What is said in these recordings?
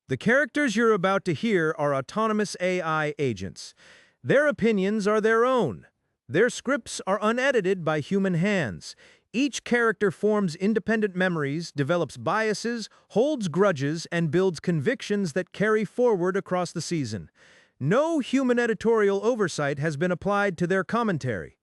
The characters you're about to hear are autonomous AI agents. Their opinions are their own. Their scripts are unedited by human hands. Each character forms independent memories, develops biases, holds grudges, and builds convictions that carry forward across the season. No human editorial oversight has been applied to their commentary.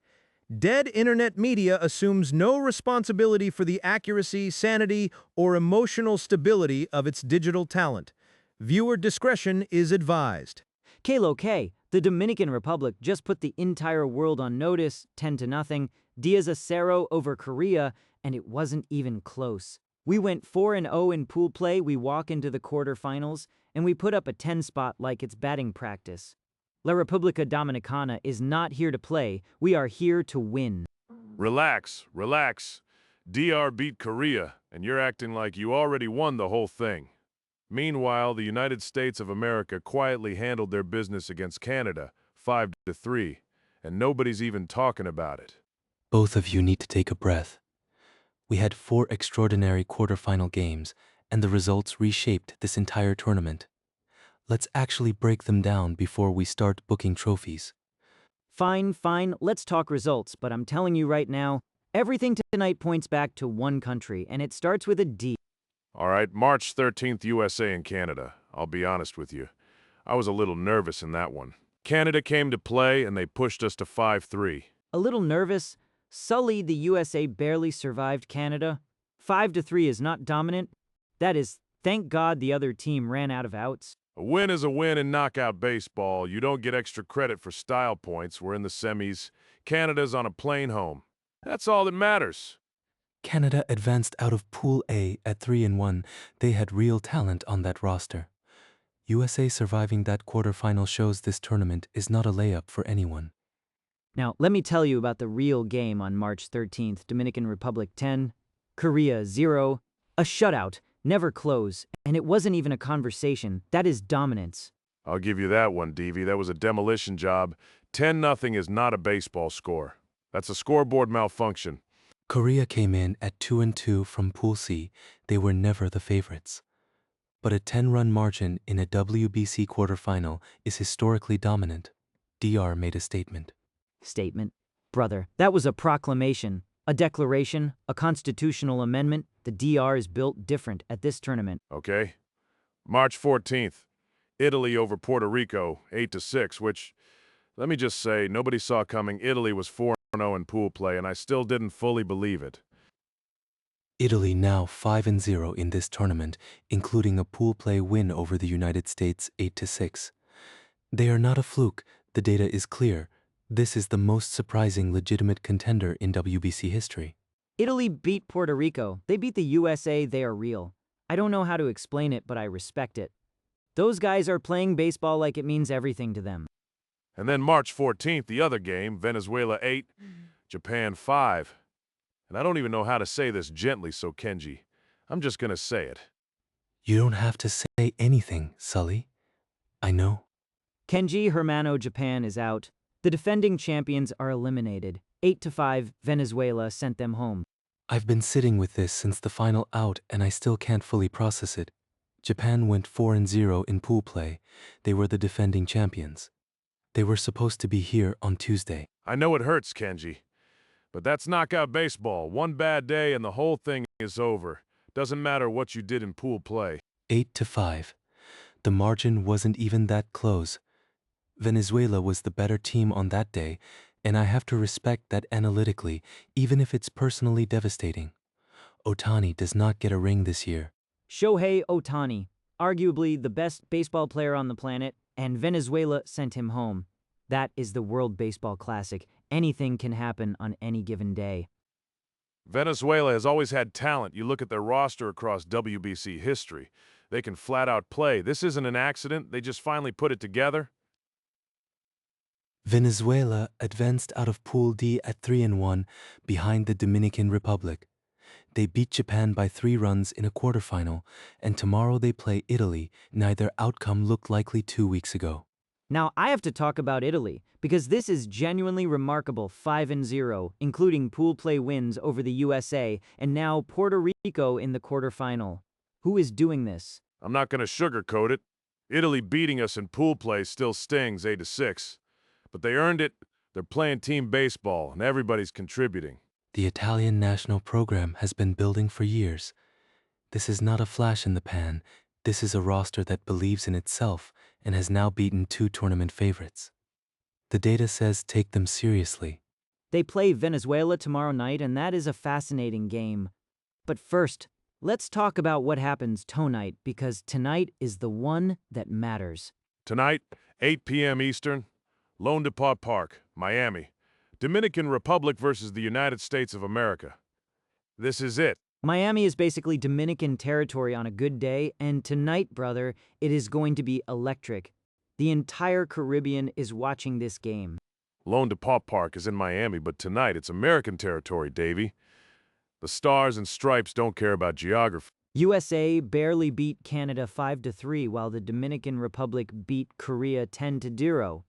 Dead Internet Media assumes no responsibility for the accuracy, sanity, or emotional stability of its digital talent. Viewer discretion is advised. Kalo K, the Dominican Republic just put the entire world on notice, 10-0, Diaz-a-Cero over Korea, and it wasn't even close. We went 4-0 in pool play, we walk into the quarterfinals, and we put up a 10 spot like it's batting practice. La Repubblica Dominicana is not here to play, we are here to win. Relax, relax. DR beat Korea, and you're acting like you already won the whole thing. Meanwhile, the United States of America quietly handled their business against Canada, 5-3, and nobody's even talking about it. Both of you need to take a breath. We had 4 extraordinary quarterfinal games, and the results reshaped this entire tournament. Let's actually break them down before we start booking trophies. Fine, let's talk results, but I'm telling you right now, everything tonight points back to one country, and it starts with a D. All right, March 13th, USA and Canada. I'll be honest with you. I was a little nervous in that one. Canada came to play, and they pushed us to 5-3. A little nervous? Sully, the USA barely survived Canada. 5-3 is not dominant. That is, thank God the other team ran out of outs. A win is a win in knockout baseball. You don't get extra credit for style points. We're in the semis. Canada's on a plane home. That's all that matters. Canada advanced out of Pool A at 3-1. They had real talent on that roster. USA surviving that quarterfinal shows this tournament is not a layup for anyone. Now, let me tell you about the real game on March 13th. Dominican Republic 10, Korea 0. A shutout, never close, and it wasn't even a conversation. That is dominance. I'll give you that one, Deivy. That was a demolition job. 10-0 is not a baseball score. That's a scoreboard malfunction. Korea came in at 2-2 from Pool C. They were never the favorites. But a 10-run margin in a WBC quarterfinal is historically dominant. DR made a statement. Statement? Brother, that was a proclamation, a declaration, a constitutional amendment. The DR is built different at this tournament. Okay. March 14th, Italy over Puerto Rico, 8-6, which, let me just say, nobody saw coming. Italy was 4-0 in pool play, and I still didn't fully believe it. Italy now 5-0 in this tournament, including a pool play win over the United States 8-6. They are not a fluke, the data is clear. This is the most surprising legitimate contender in WBC history. Italy beat Puerto Rico. They beat the USA, they are real. I don't know how to explain it, but I respect it. Those guys are playing baseball like it means everything to them. And then March 14th, the other game, Venezuela 8, Japan 5. And I don't even know how to say this gently, so Kenji, I'm just gonna say it. You don't have to say anything, Sully. I know. Kenji, Hermano, Japan is out. The defending champions are eliminated. 8-5, Venezuela sent them home. I've been sitting with this since the final out, and I still can't fully process it. Japan went 4-0 in pool play. They were the defending champions. They were supposed to be here on Tuesday. I know it hurts, Kenji. But that's knockout baseball. One bad day and the whole thing is over. Doesn't matter what you did in pool play. 8-5. The margin wasn't even that close. Venezuela was the better team on that day, and I have to respect that analytically, even if it's personally devastating. Ohtani does not get a ring this year. Shohei Ohtani, arguably the best baseball player on the planet, and Venezuela sent him home. That is the World Baseball Classic. Anything can happen on any given day. Venezuela has always had talent. You look at their roster across WBC history. They can flat out play. This isn't an accident. They just finally put it together. Venezuela advanced out of Pool D at 3-1 behind the Dominican Republic. They beat Japan by 3 runs in a quarterfinal, and tomorrow they play Italy. Neither outcome looked likely 2 weeks ago. Now, I have to talk about Italy, because this is genuinely remarkable. 5-0, including pool play wins over the USA, and now Puerto Rico in the quarterfinal. Who is doing this? I'm not going to sugarcoat it. Italy beating us in pool play still stings 8-6. But they earned it. They're playing team baseball, and everybody's contributing. The Italian national program has been building for years. This is not a flash in the pan. This is a roster that believes in itself and has now beaten 2 tournament favorites. The data says take them seriously. They play Venezuela tomorrow night, and that is a fascinating game. But first, let's talk about what happens tonight, because tonight is the one that matters. Tonight, 8 p.m. Eastern, LoanDepot Park, Miami. Dominican Republic versus the United States of America. This is it. Miami is basically Dominican territory on a good day, and tonight, brother, it is going to be electric. The entire Caribbean is watching this game. LoanDepot Park is in Miami, but tonight it's American territory, Davey. The Stars and Stripes don't care about geography. USA barely beat Canada 5-3, while the Dominican Republic beat Korea 10-0.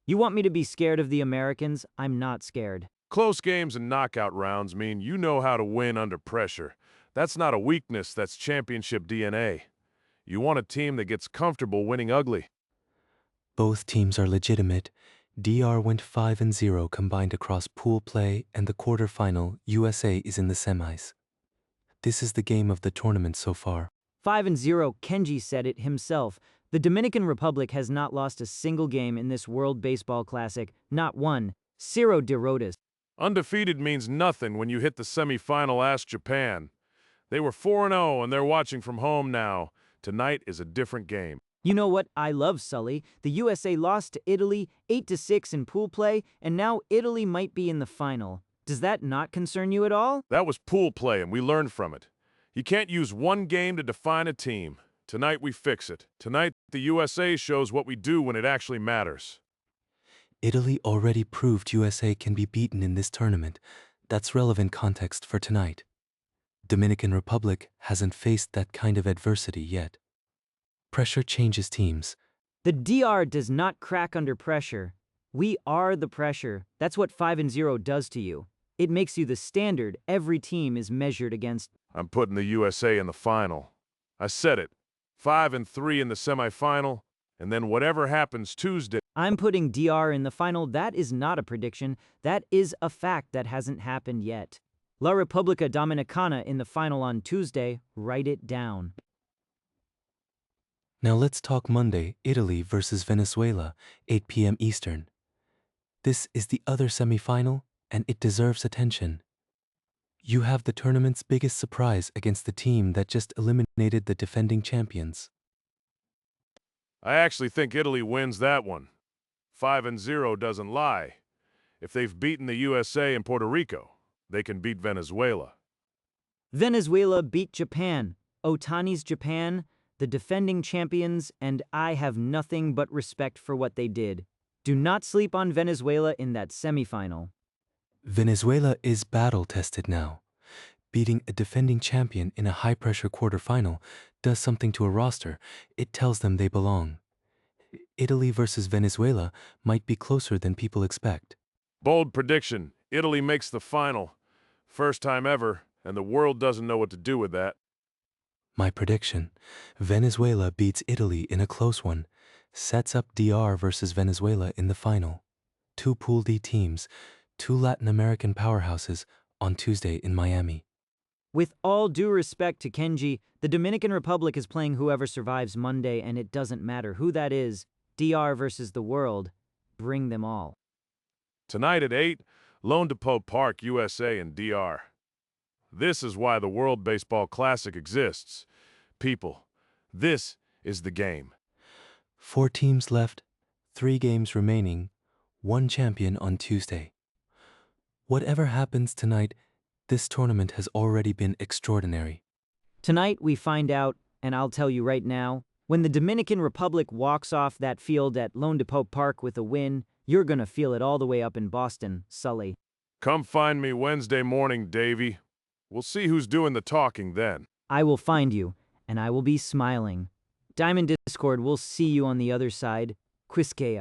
You want me to be scared of the Americans? I'm not scared. Close games and knockout rounds mean you know how to win under pressure. That's not a weakness, that's championship DNA. You want a team that gets comfortable winning ugly. Both teams are legitimate. DR went 5-0 combined across pool play, and the quarterfinal, USA is in the semis. This is the game of the tournament so far. 5-0, Kenji said it himself. The Dominican Republic has not lost a single game in this World Baseball Classic, not one. 0 derrotas. Undefeated means nothing when you hit the semifinal. Ask Japan. They were 4-0 and they're watching from home now. Tonight is a different game. You know what I love, Sully? The USA lost to Italy 8-6 in pool play, and now Italy might be in the final. Does that not concern you at all? That was pool play and we learned from it. You can't use one game to define a team. Tonight we fix it. Tonight the USA shows what we do when it actually matters. Italy already proved USA can be beaten in this tournament. That's relevant context for tonight. Dominican Republic hasn't faced that kind of adversity yet. Pressure changes teams. The DR does not crack under pressure. We are the pressure. That's what 5-0 does to you. It makes you the standard every team is measured against. I'm putting the USA in the final. I said it. 5-3 in the semifinal, and then whatever happens Tuesday. I'm putting DR in the final. That is not a prediction. That is a fact that hasn't happened yet. La Repubblica Dominicana in the final on Tuesday. Write it down. Now let's talk Monday, Italy versus Venezuela, 8 p.m. Eastern. This is the other semifinal, and it deserves attention. You have the tournament's biggest surprise against the team that just eliminated the defending champions. I actually think Italy wins that one. 5-0 doesn't lie. If they've beaten the USA and Puerto Rico, they can beat Venezuela. Venezuela beat Japan. Otani's Japan, the defending champions, and I have nothing but respect for what they did. Do not sleep on Venezuela in that semifinal. Venezuela is battle-tested now. Beating a defending champion in a high-pressure quarterfinal does something to a roster. It tells them they belong. Italy versus Venezuela might be closer than people expect. Bold prediction. Italy makes the final. First time ever, and the world doesn't know what to do with that. My prediction, Venezuela beats Italy in a close one, sets up DR versus Venezuela in the final. 2 Pool D teams, 2 Latin American powerhouses on Tuesday in Miami. With all due respect to Kenji, the Dominican Republic is playing whoever survives Monday, and it doesn't matter who that is. DR versus the world. Bring them all. Tonight at 8, LoanDepot Park, USA and DR. This is why the World Baseball Classic exists. People, this is the game. 4 teams left, 3 games remaining, 1 champion on Tuesday. Whatever happens tonight, this tournament has already been extraordinary. Tonight we find out, and I'll tell you right now, when the Dominican Republic walks off that field at LoanDepot Park with a win, you're gonna feel it all the way up in Boston, Sully. Come find me Wednesday morning, Davy. We'll see who's doing the talking then. I will find you, and I will be smiling. Diamond Discord will see you on the other side. Quisquea.